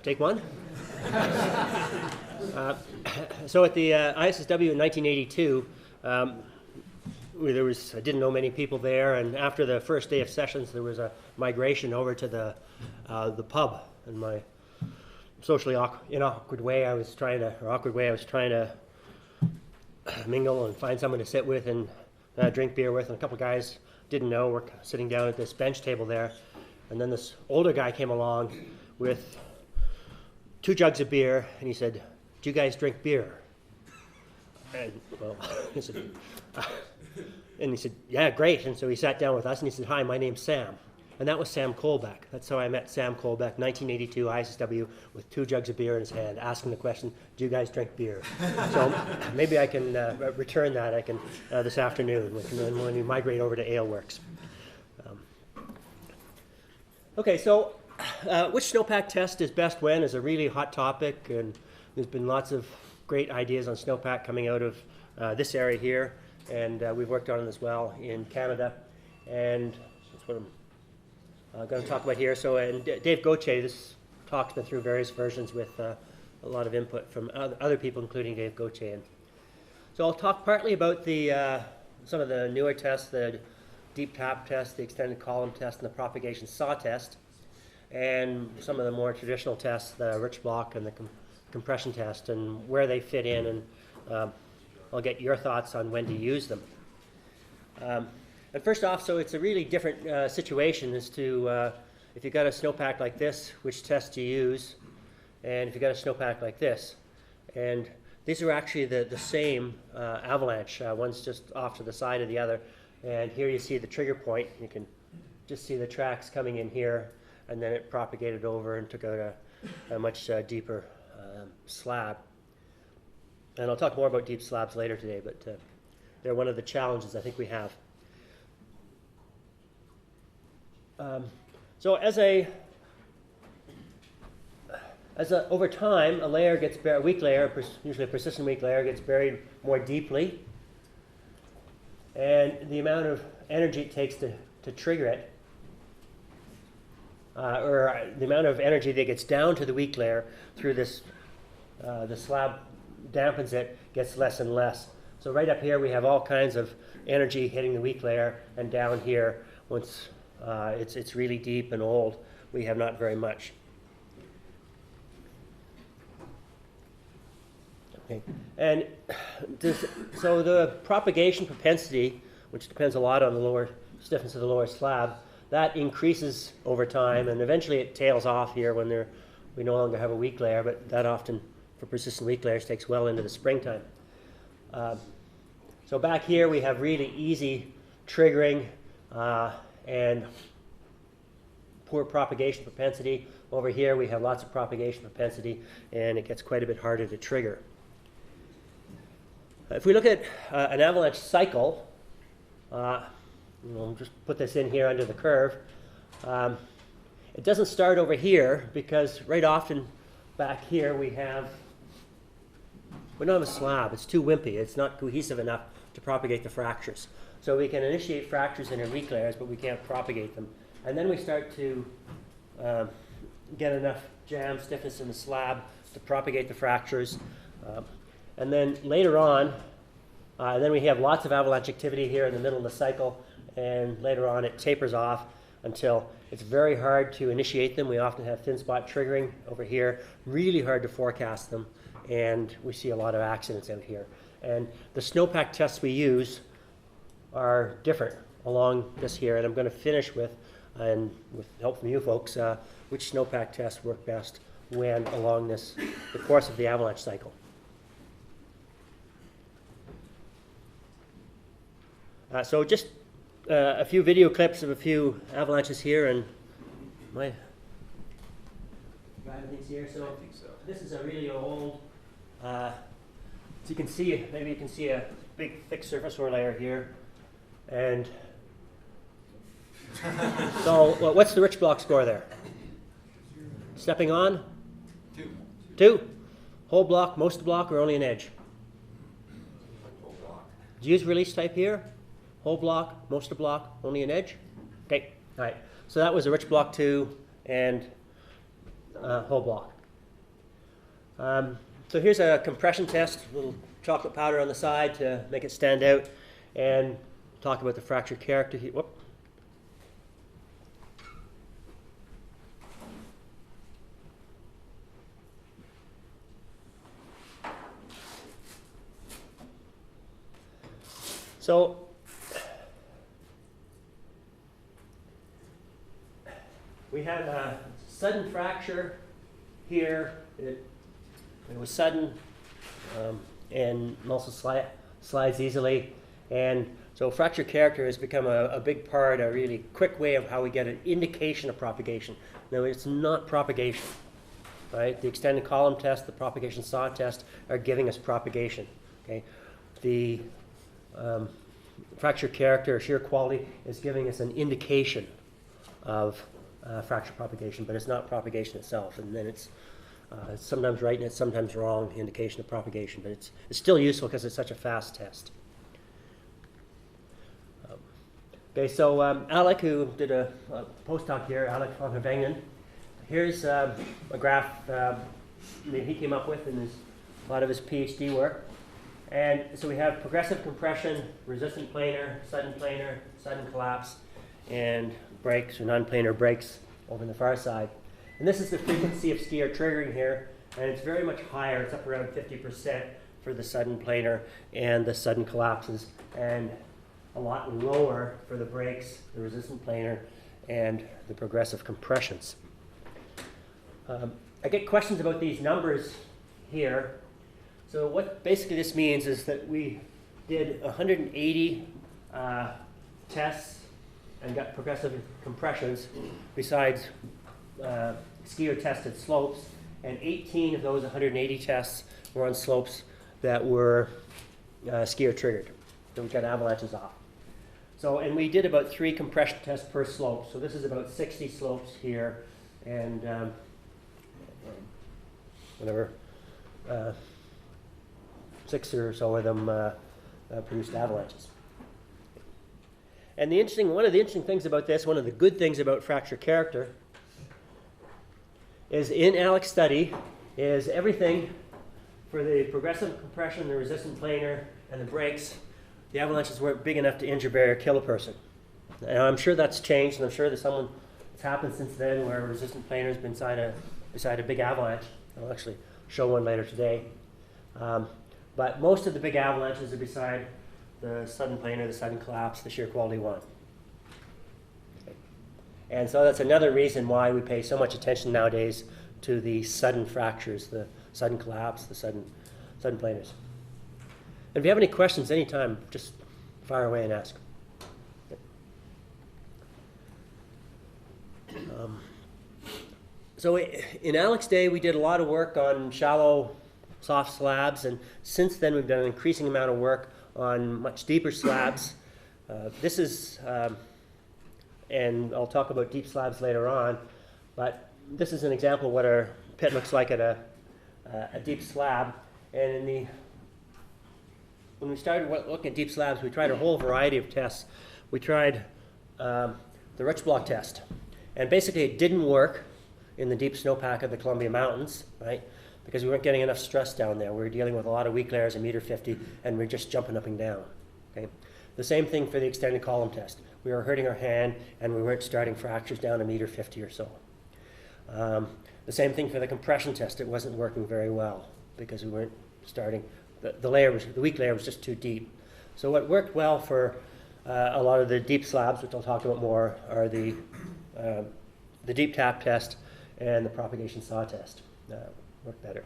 Take one. So at the ISSW in 1982, I didn't know many people there, and after the first day of sessions, there was a migration over to the pub. In my socially awkward way, I was trying to mingle and find someone to sit with and drink beer with, and a couple of guys didn't know were sitting down at this bench table there, and then this older guy came along with 2 jugs of beer, and he said, "Do you guys drink beer?" And well, he said, and he said, "Yeah, great." And so he sat down with us, and he said, "Hi, my name's Sam." And that was Sam Colbeck. That's how I met Sam Colbeck, 1982, ISSW, with 2 jugs of beer in his hand, asking the question, "Do you guys drink beer?" So maybe I can return that. I can this afternoon when we migrate over to Aleworks. Okay, so which snowpack test is best when is a really hot topic, and there's been lots of great ideas on snowpack coming out of this area here, and we've worked on it as well in Canada, and that's what I'm going to talk about here. So, and Dave Gauthier, this talk's been through various versions with a lot of input from other people, including Dave Gauthier. And so I'll talk partly about some of the newer tests, the deep tap test, the extended column test, and the propagation saw test, and some of the more traditional tests, the rich block and the compression test, and where they fit in, and I'll get your thoughts on when to use them. And first off, so it's a really different situation as to if you've got a snowpack like this, which test to use, and if you've got a snowpack like this. And these are actually the same avalanche. One's just off to the side of the other. And here you see the trigger point. You can just see the tracks coming in here, and then it propagated over and took out a much deeper slab. And I'll talk more about deep slabs later today, but they're one of the challenges I think we have. So over time, a weak layer, usually a persistent weak layer, gets buried more deeply, and the amount of energy it takes to trigger it, or the amount of energy that gets down to the weak layer through this, the slab dampens it, gets less and less. So right up here we have all kinds of energy hitting the weak layer, and down here, once it's really deep and old, we have not very much. Okay. And so the propagation propensity, which depends a lot on the lower stiffness of the lower slab, that increases over time, and eventually it tails off here when we no longer have a weak layer, but that often, for persistent weak layers, takes well into the springtime. So back here we have really easy triggering and poor propagation propensity. Over here we have lots of propagation propensity, and it gets quite a bit harder to trigger. If we look at an avalanche cycle, we'll just put this in here under the curve. It doesn't start over here because right often back here we don't have a slab. It's too wimpy. It's not cohesive enough to propagate the fractures. So we can initiate fractures in our weak layers, but we can't propagate them. And then we start to get enough jam stiffness in the slab to propagate the fractures. And then later on, then we have lots of avalanche activity here in the middle of the cycle, and later on it tapers off until it's very hard to initiate them. We often have thin spot triggering over here, really hard to forecast them, and we see a lot of accidents out here. And the snowpack tests we use are different along this here, and I'm going to finish with, and with help from you folks, which snowpack tests work best when along the course of the avalanche cycle. So just a few video clips of a few avalanches here, and my things here. So this is a really old. So you can see, maybe you can see a big thick surface ore layer here, and so what's the rich block score there? Stepping on? 2. Whole block, most block, or only an edge? Whole block. Did you use release type here? Whole block, most block, only an edge? Okay, all right. So that was a rich block 2, and whole block. So here's a compression test, a little chocolate powder on the side to make it stand out, and talk about the fracture character here. Whoop. So we had a sudden fracture here. It was sudden and also slides easily. And so fracture character has become a big part, a really quick way of how we get an indication of propagation. Now, it's not propagation, right? The extended column test, the propagation saw test are giving us propagation, okay? The fracture character or shear quality is giving us an indication of fracture propagation, but it's not propagation itself. And then it's sometimes right and it's sometimes wrong indication of propagation, but it's still useful because it's such a fast test. Okay, so Alecs, who did a postdoc here, Alecs van der Vengen, here's a graph that he came up with in a lot of his PhD work. And so we have progressive compression, resistant planar, sudden collapse, and breaks or non-planar breaks over on the far side. And this is the frequency of skier triggering here, and it's very much higher. It's up around 50% for the sudden planar and the sudden collapses, and a lot lower for the breaks, the resistant planar, and the progressive compressions. I get questions about these numbers here. So what basically this means is that we did 180 tests and got progressive compressions besides skier tested slopes, and 18 of those 180 tests were on slopes that were skier triggered. So we got avalanches off. So, and we did about 3 compression tests per slope. So this is about 60 slopes here, and whatever, 6 or so of them produced avalanches. And one of the interesting things about this, one of the good things about fracture character, is in Alecs' study is everything for the progressive compression, the resistant planar, and the breaks. The avalanches weren't big enough to injure, bury, or kill a person. And I'm sure that's changed, and I'm sure there's it's happened since then where a resistant planar has been beside a big avalanche. I'll actually show one later today. But most of the big avalanches are beside the sudden planar, the sudden collapse, the shear quality one. Okay. And so that's another reason why we pay so much attention nowadays to the sudden fractures, the sudden collapse, the sudden planars. And if you have any questions anytime, just fire away and ask. So in Alecs' day, we did a lot of work on shallow, soft slabs, and since then we've done an increasing amount of work on much deeper slabs. This is, and I'll talk about deep slabs later on, but this is an example of what our pit looks like at a deep slab. And when we started looking at deep slabs, we tried a whole variety of tests. We tried the Rich block test, and basically it didn't work in the deep snowpack of the Columbia Mountains, right? Because we weren't getting enough stress down there. We were dealing with a lot of weak layers, 1.50 m, and we're just jumping up and down. Okay? The same thing for the extended column test. We were hurting our hand, and we weren't starting fractures down 1.50 m or so. The same thing for the compression test. It wasn't working very well because we weren't starting. The weak layer was just too deep. So what worked well for a lot of the deep slabs, which I'll talk about more, are the deep tap test and the propagation saw test. Work better.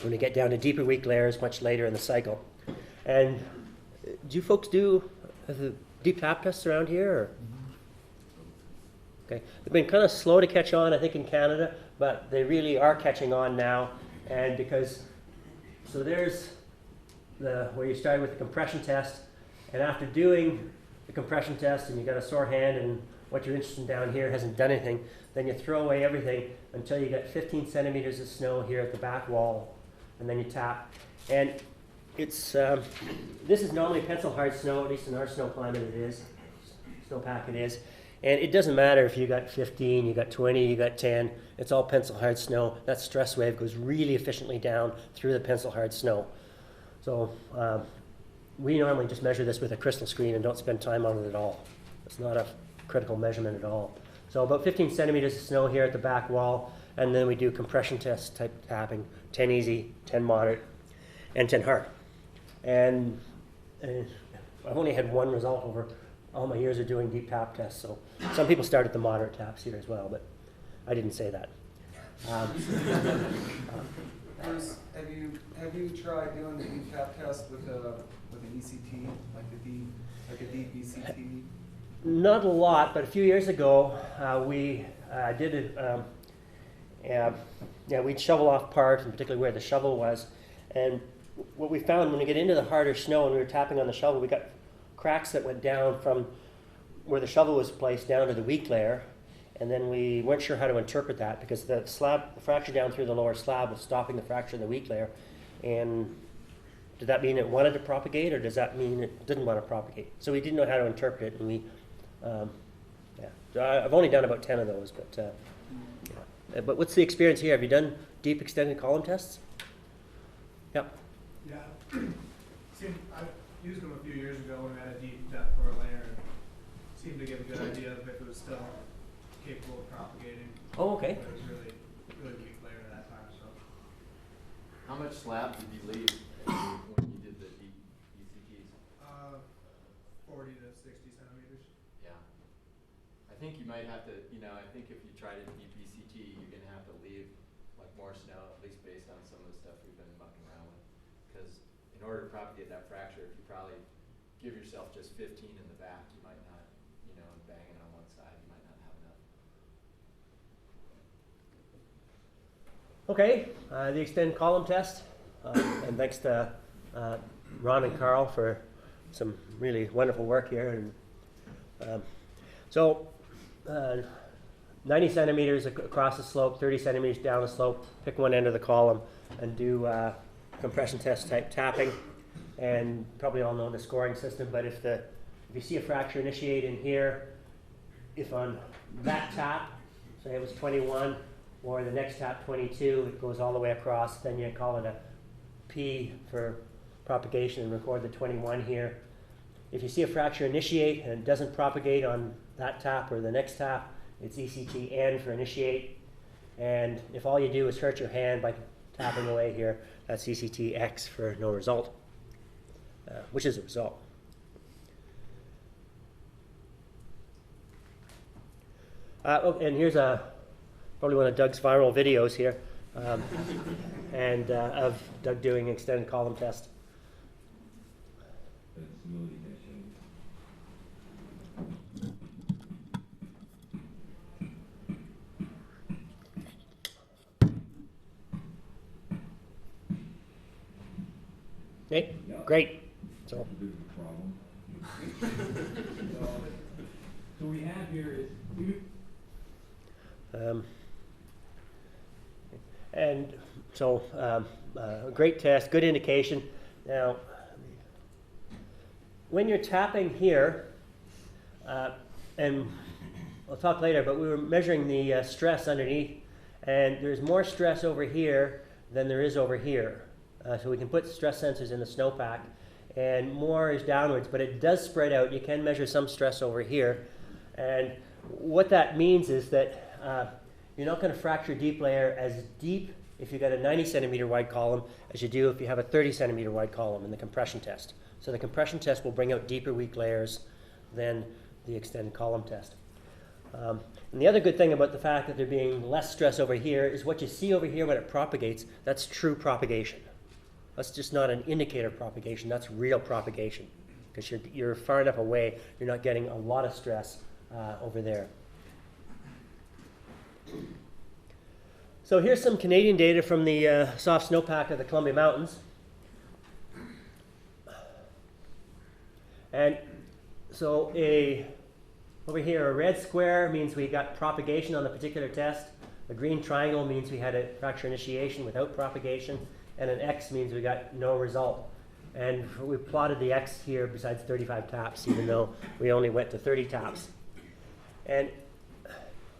When we get down to deeper weak layers much later in the cycle. And do you folks do the deep tap tests around here? Or? Okay. They've been kind of slow to catch on, I think, in Canada, but they really are catching on now. And so there's where you started with the compression test, and after doing the compression test and you got a sore hand and what you're interested in down here hasn't done anything, then you throw away everything until you get 15 centimeters of snow here at the back wall, and then you tap. And it's this is normally pencil hard snow, at least in our snow climate it is, snowpack it is, And it doesn't matter if you got 15, you got 20, you got 10, it's all pencil hard snow. That stress wave goes really efficiently down through the pencil hard snow. So we normally just measure this with a crystal screen and don't spend time on it at all. It's not a critical measurement at all. So about 15 centimeters of snow here at the back wall, and then we do compression test type tapping, 10 easy, 10 moderate, and 10 hard. And I've only had one result over all my years of doing deep tap tests, so some people start at the moderate taps here as well, but I didn't say that. Bruce, have you tried doing the deep tap test with an ECT, like a deep ECT? Not a lot, but a few years ago we did it. We'd shovel off parts, and particularly where the shovel was. And what we found when we get into the harder snow and we were tapping on the shovel, we got cracks that went down from where the shovel was placed down to the weak layer. And then we weren't sure how to interpret that because the fracture down through the lower slab was stopping the fracture in the weak layer. And did that mean it wanted to propagate, or does that mean it didn't want to propagate? So we didn't know how to interpret it, and we, I've only done about 10 of those, but what's the experience here? Have you done deep extended column tests? Yep. Yeah, I used them a few years ago when I had a deep depth core layer. Seemed to give a good idea of if it was still capable of propagating. Oh, okay. But it was really weak layer at that time. So, How much slab did you leave when you did the deep ECTs? 40 to 60 centimeters. Yeah. I think you might have to, I think if you tried a deep ECT, you're going to have to leave like more snow, at least based on some of the stuff we've been mucking around with. Because in order to propagate that fracture, if you probably give yourself just 15 in the back, you might not, banging on one side, you might not have enough. Okay, the extend column test, and thanks to Ron and Carl for some really wonderful work here. And so 90 centimeters across the slope, 30 centimeters down the slope, pick one end of the column and do compression test type tapping. And probably all know the scoring system, but if you see a fracture initiate in here, if on that tap, say it was 21, or the next tap 22, it goes all the way across, then you call it a P for propagation and record the 21 here. If you see a fracture initiate and it doesn't propagate on that tap or the next tap, it's ECT N for initiate. And if all you do is hurt your hand by tapping away here, that's ECT X for no result, which is a result. And here's probably one of Doug's viral videos here, and of Doug doing extended column test. Okay, great. So we have here is and so great test, good indication. Now, when you're tapping here, and I'll talk later, but we were measuring the stress underneath, and there's more stress over here than there is over here. So we can put stress sensors in the snowpack, and more is downwards, but it does spread out. You can measure some stress over here, and what that means is that you're not going to fracture deep layer as deep if you've got a 90 centimeter wide column as you do if you have a 30 centimeter wide column in the compression test. So the compression test will bring out deeper weak layers than the extended column test. And the other good thing about the fact that there being less stress over here is what you see over here when it propagates, that's true propagation. That's just not an indicator of propagation, that's real propagation. Because you're far enough away, you're not getting a lot of stress over there. So here's some Canadian data from the soft snowpack of the Columbia Mountains. And so over here, a red square means we got propagation on the particular test. A green triangle means we had a fracture initiation without propagation. And an X means we got no result. And we plotted the X here besides 35 taps, even though we only went to 30 taps. And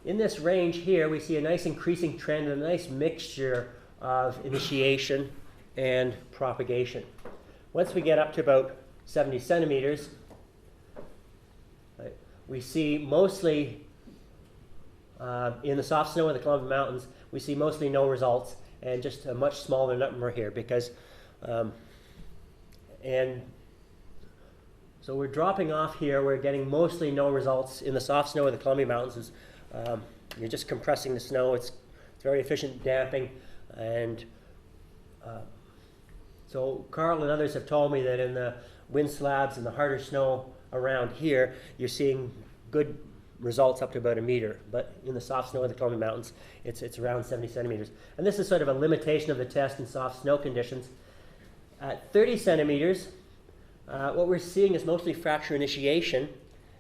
in this range here, we see a nice increasing trend, a nice mixture of initiation and propagation. Once we get up to about 70 centimeters, right, we see mostly, in the soft snow of the Columbia Mountains, we see mostly no results and just a much smaller number here because, and so we're dropping off here. We're getting mostly no results in the soft snow of the Columbia Mountains. You're just compressing the snow. It's very efficient damping. And so Carl and others have told me that in the wind slabs and the harder snow around here, you're seeing good results up to about 1 meter. But in the soft snow of the Columbia Mountains, it's around 70 centimeters. And this is sort of a limitation of the test in soft snow conditions. At 30 centimeters, what we're seeing is mostly fracture initiation.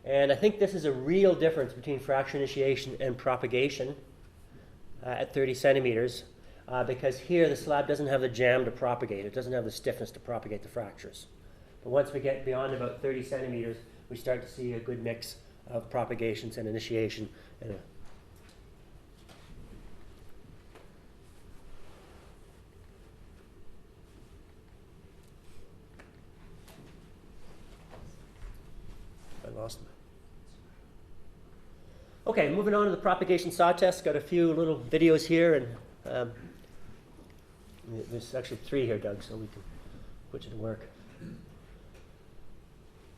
And I think this is a real difference between fracture initiation and propagation at 30 centimeters. Because here the slab doesn't have the jam to propagate. It doesn't have the stiffness to propagate the fractures. But once we get beyond about 30 centimeters, we start to see a good mix of propagations and initiation. I lost them. Okay, moving on to the propagation saw test. Got a few little videos here, and there's actually 3 here, Doug, so we can put you to work.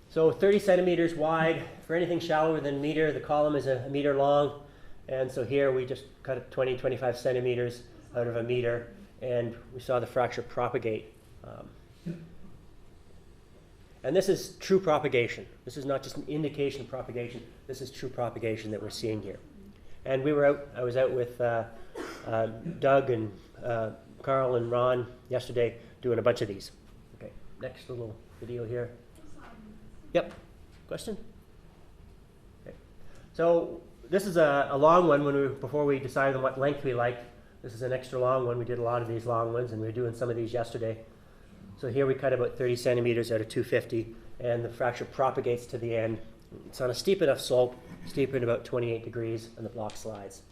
So 30 centimeters wide. For anything shallower than a meter, the column is a meter long. And so here we just cut it 20, 25 centimeters out of a meter, and we saw the fracture propagate. And this is true propagation. This is not just an indication of propagation. This is true propagation that we're seeing here. And I was out with Doug and Carl and Ron yesterday doing a bunch of these. Okay, next little video here. Yep, question? Okay. So this is a long one before we decided on what length we liked. This is an extra long one. We did a lot of these long ones, and we were doing some of these yesterday. So here we cut about 30 centimeters out of 250, and the fracture propagates to the end. It's on a steep enough slope, steep at about 28 degrees, and the block slides.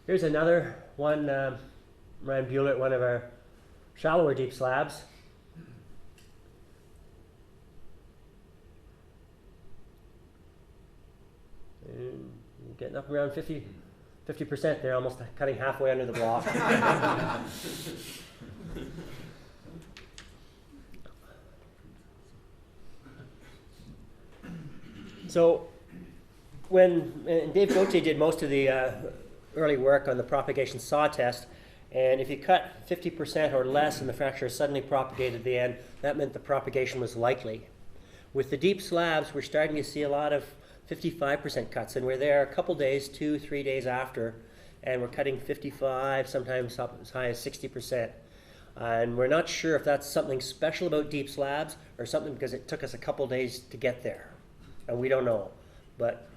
Here's another one, Ryan Bueller at one of our shallower deep slabs. And getting up around 50% there, almost cutting halfway under the block. So and Dave Gauthier did most of the early work on the propagation saw test, and if you cut 50% or less and the fracture suddenly propagated at the end, that meant the propagation was likely. With the deep slabs, we're starting to see a lot of 55% cuts, and we're there a couple days, 2-3 days after, and we're cutting 55, sometimes up as high as 60%. And we're not sure if that's something special about deep slabs or something because it took us a couple days to get there. And we don't know. But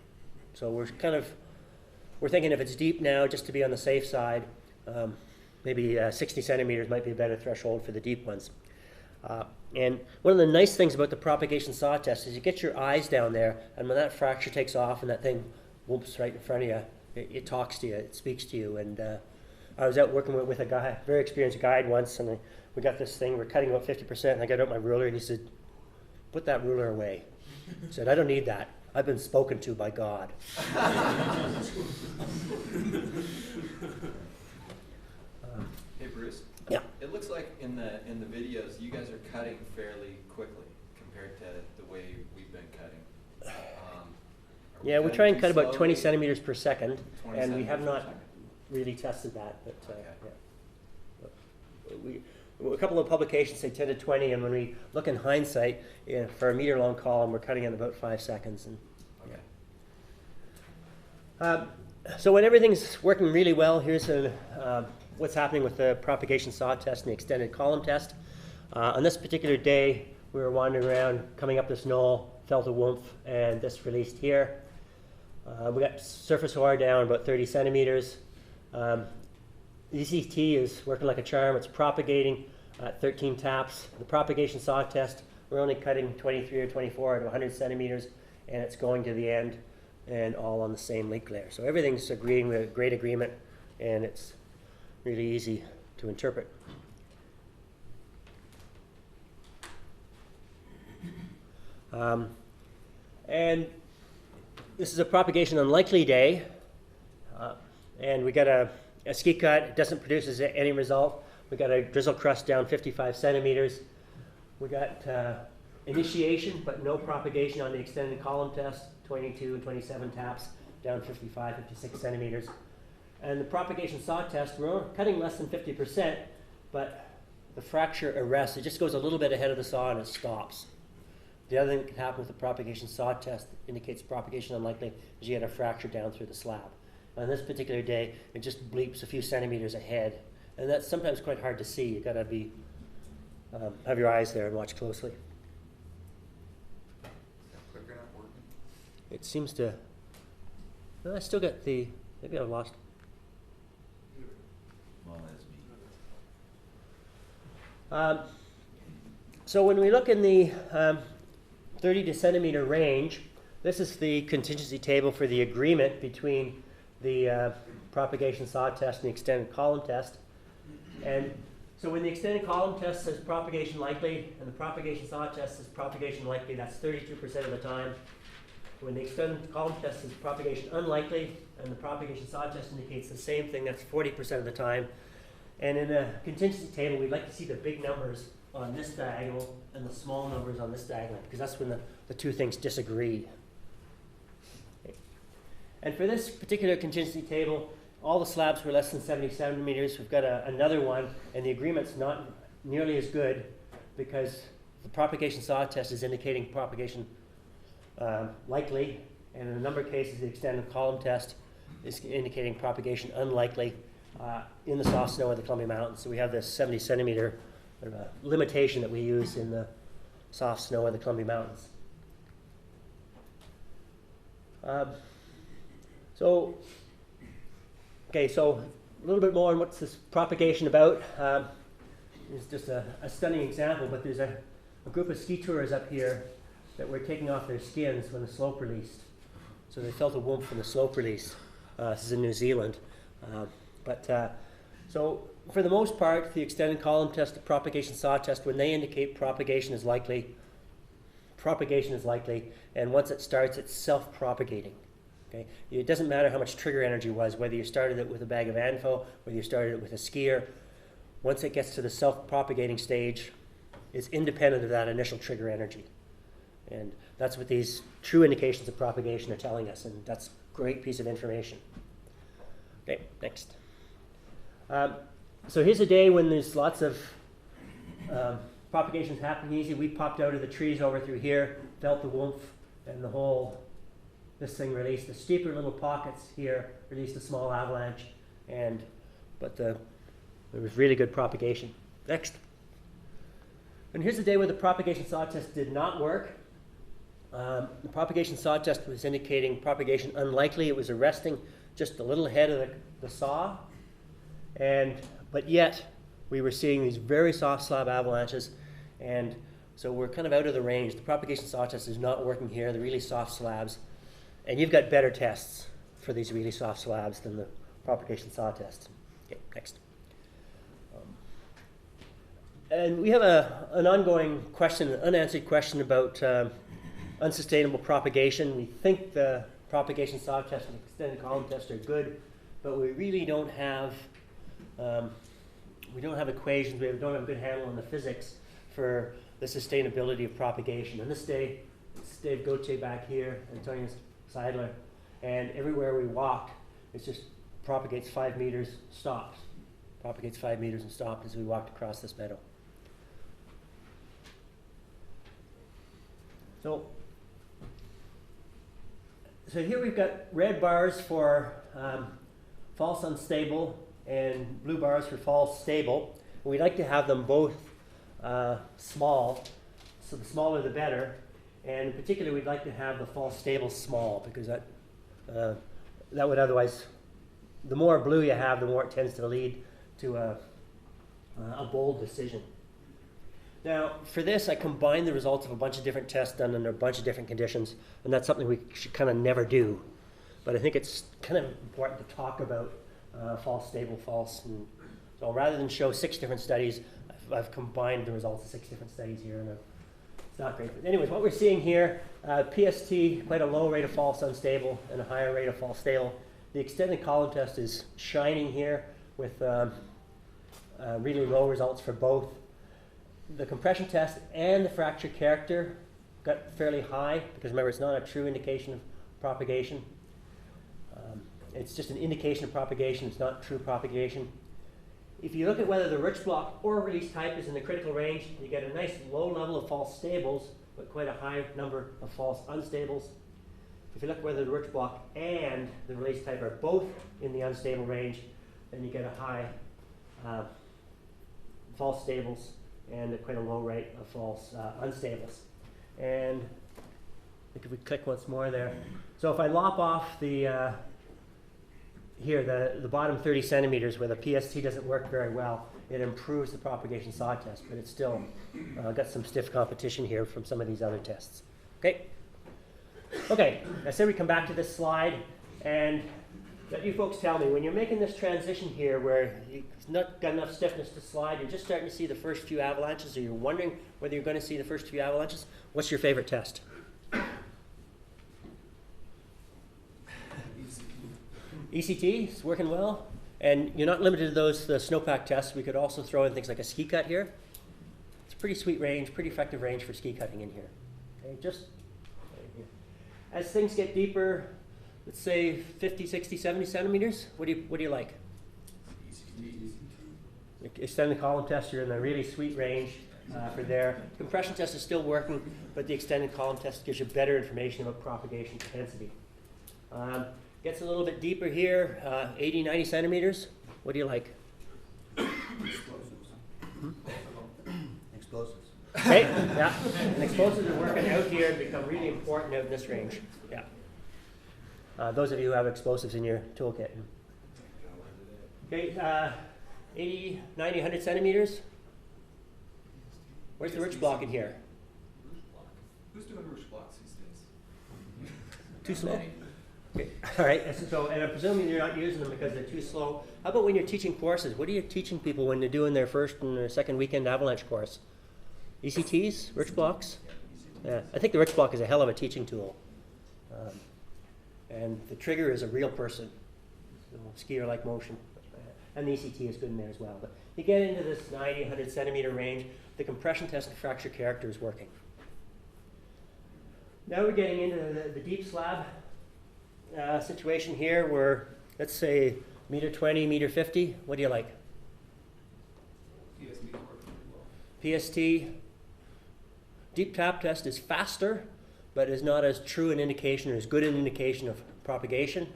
so we're thinking if it's deep now, just to be on the safe side, maybe 60 centimeters might be a better threshold for the deep ones. And one of the nice things about the propagation saw test is you get your eyes down there, and when that fracture takes off and that thing whoops right in front of you, it talks to you, it speaks to you. And I was out working with a guy, very experienced guide once, and we got this thing, we're cutting about 50%, and I got out my ruler, and he said, "Put that ruler away." I said, "I don't need that. I've been spoken to by God." Hey Bruce. Yeah. It looks like in the videos you guys are cutting fairly quickly compared to the way we've been cutting. Yeah, we try and cut about 20 centimeters per second, 20 and we have centimeters per not second. really tested that. But Okay. yeah. A couple of publications say 10 to 20, and when we look in hindsight, for a meter-long column, we're cutting in about 5 seconds. And, Okay. so when everything's working really well, here's what's happening with the propagation saw test and the extended column test. On this particular day, we were wandering around, coming up this knoll, felt a whoomph, and this released here. We got surface OR down about 30 centimeters. ECT is working like a charm. It's propagating at 13 taps. The propagation saw test, we're only cutting 23 or 24 out of 100 centimeters, and it's going to the end. and all on the same link layer. So everything's agreeing with great agreement, and it's really easy to interpret. And this is a propagation unlikely day, and we got a ski cut. It doesn't produce any result. We got a drizzle crust down 55 centimeters. We got initiation, but no propagation on the extended column test, 22 and 27 taps, down 55, 56 centimeters. And the propagation saw test, we're cutting less than 50%, but the fracture arrests. It just goes a little bit ahead of the saw and it stops. The other thing that can happen with the propagation saw test that indicates propagation unlikely is you get a fracture down through the slab. On this particular day, it just bleeps a few centimeters ahead. And that's sometimes quite hard to see. You've got to be, have your eyes there and watch closely. Is that clicker not working? It seems to, well, I still got the, maybe I've lost. Well, that's me. So when we look in the 30 to centimeter range, this is the contingency table for the agreement between the propagation saw test and the extended column test. And so when the extended column test says propagation likely and the propagation saw test says propagation likely, that's 32% of the time. When the extended column test says propagation unlikely and the propagation saw test indicates the same thing, that's 40% of the time. And in a contingency table, we'd like to see the big numbers on this diagonal and the small numbers on this diagonal, because that's when the two things disagree. Okay. And for this particular contingency table, all the slabs were less than 70 centimeters. We've got another one, and the agreement's not nearly as good because the propagation saw test is indicating propagation likely, and in a number of cases, the extended column test is indicating propagation unlikely in the soft snow of the Columbia Mountains. So we have this 70 centimeter limitation that we use in the soft snow of the Columbia Mountains. So a little bit more on what's this propagation about. It's just a stunning example, but there's a group of ski tourers up here that were taking off their skins when the slope released. So they felt a whoomp from the slope release. This is in New Zealand. So for the most part, the extended column test, the propagation saw test, when they indicate propagation is likely, and once it starts, it's self-propagating. Okay? It doesn't matter how much trigger energy was, whether you started it with a bag of ANFO, whether you started it with a skier. Once it gets to the self-propagating stage, it's independent of that initial trigger energy. And that's what these true indications of propagation are telling us, and that's a great piece of information. Okay, next. So here's a day when there's lots of propagations happening easy. We popped out of the trees over through here, felt the woomph, and the whole, this thing released. The steeper little pockets here released a small avalanche, but there was really good propagation. Next. And here's a day where the propagation saw test did not work. The propagation saw test was indicating propagation unlikely. It was arresting just a little ahead of the saw. But yet, we were seeing these very soft slab avalanches, and so we're kind of out of the range. The propagation saw test is not working here, the really soft slabs. And you've got better tests for these really soft slabs than the propagation saw test. Okay, next. And we have an ongoing question, an unanswered question about unsustainable propagation. We think the propagation saw test and extended column test are good, but we really don't have equations, we don't have a good handle on the physics for the sustainability of propagation. And this day, it's Dave Gauthier back here, Antonio Seidler, and everywhere we walked, it just propagates 5 meters, stops. Propagates 5 meters and stopped as we walked across this meadow. So here we've got red bars for false unstable and blue bars for false stable. And we'd like to have them both small, so the smaller the better. And in particular, we'd like to have the false stable small, because that would otherwise, the more blue you have, the more it tends to lead to a bold decision. Now, for this, I combined the results of a bunch of different tests done under a bunch of different conditions, and that's something we should kind of never do. but I think it's kind of important to talk about false, stable, false. And so rather than show 6 different studies, I've combined the results of 6 different studies here, and it's not great. But anyways, what we're seeing here, PST, quite a low rate of false unstable and a higher rate of false stable. The extended column test is shining here with really low results for both. The compression test and the fracture character got fairly high, because remember, it's not a true indication of propagation. It's just an indication of propagation, it's not true propagation. If you look at whether the rich block or release type is in the critical range, you get a nice low level of false stables, but quite a high number of false unstables. If you look at whether the rich block and the release type are both in the unstable range, then you get a high false stables and quite a low rate of false unstables. And I think if we click once more there. So if I lop off the here, the bottom 30 centimeters where the PST doesn't work very well, it improves the propagation saw test, but it's still got some stiff competition here from some of these other tests. Okay? Okay, I said we come back to this slide, and let you folks tell me, when you're making this transition here where you've not got enough stiffness to slide, you're just starting to see the first few avalanches, or you're wondering whether you're going to see the first few avalanches, what's your favorite test? ECT is working well, and you're not limited to the Snowpack tests. We could also throw in things like a ski cut here. It's a pretty sweet range, pretty effective range for ski cutting in here. Okay, just right here. As things get deeper, let's say 50, 60, 70 centimeters, what do you like? Extend the column test, you're in a really sweet range for there. Compression test is still working, but the extended column test gives you better information about propagation propensity. Gets a little bit deeper here, 80, 90 centimeters. What do you like? Explosives. Okay, yeah. And explosives are working out here and become really important out in this range. Yeah. Those of you who have explosives in your toolkit. Okay, 80, 90, 100 centimeters. Where's the rich block in here? Who's doing roosh blocks these days? Too slow? Okay. All right, so, and I'm presuming you're not using them because they're too slow. How about when you're teaching courses? What are you teaching people when they're doing their first and their second weekend avalanche course? ECTs, rich blocks? Yeah, I think the rich block is a hell of a teaching tool. And the trigger is a real person, skier-like motion. And the ECT is good in there as well. But you get into this 90, 100 centimeter range, the compression test and fracture character is working. Now we're getting into the deep slab situation here where, let's say, meter 20, meter 50. What do you like? PST. Deep tap test is faster, but is not as true an indication or as good an indication of propagation.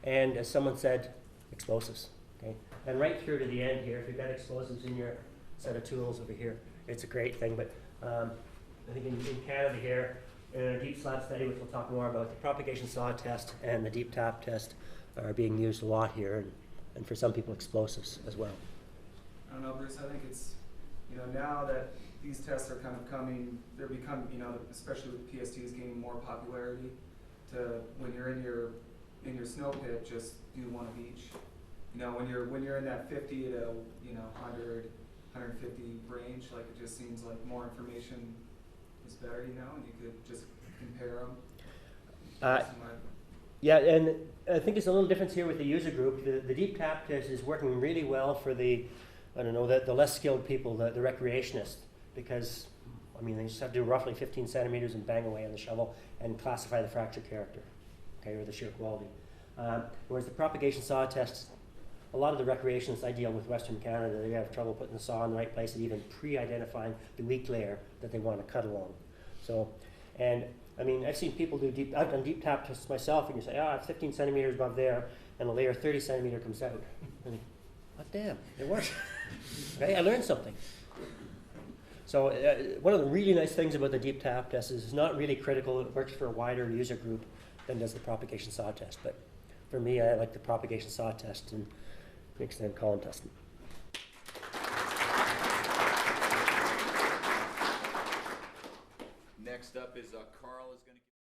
And as someone said, explosives. Okay? And right through to the end here, if you've got explosives in your set of tools over here, it's a great thing. But I think in Canada here, in a deep slab study, which we'll talk more about, the propagation saw test and the deep tap test are being used a lot here, and for some people, explosives as well. I don't know, Bruce, I think it's, now that these tests are kind of coming, they're becoming, especially with PSTs gaining more popularity, to when you're in your snow pit, just do one of each. When you're in that 50 to 100, 150 range, like it just seems like more information is better, and you could just compare them. Yeah, and I think there's a little difference here with the user group. The deep tap test is working really well for the less skilled people, the recreationists, because, they just have to do roughly 15 centimeters and bang away on the shovel and classify the fracture character, okay, or the shear quality. Whereas the propagation saw test, a lot of the recreationists I deal with Western Canada, they have trouble putting the saw in the right place and even pre-identifying the weak layer that they want to cut along. So, and I've seen people do I've done deep tap tests myself, and you say, it's 15 centimeters above there, and a layer 30 centimeter comes out. And what damn, it worked. Okay, I learned something. So one of the really nice things about the deep tap test is it's not really critical. It works for a wider user group than does the propagation saw test. But for me, I like the propagation saw test and the extended column test. Next up is Carl is going to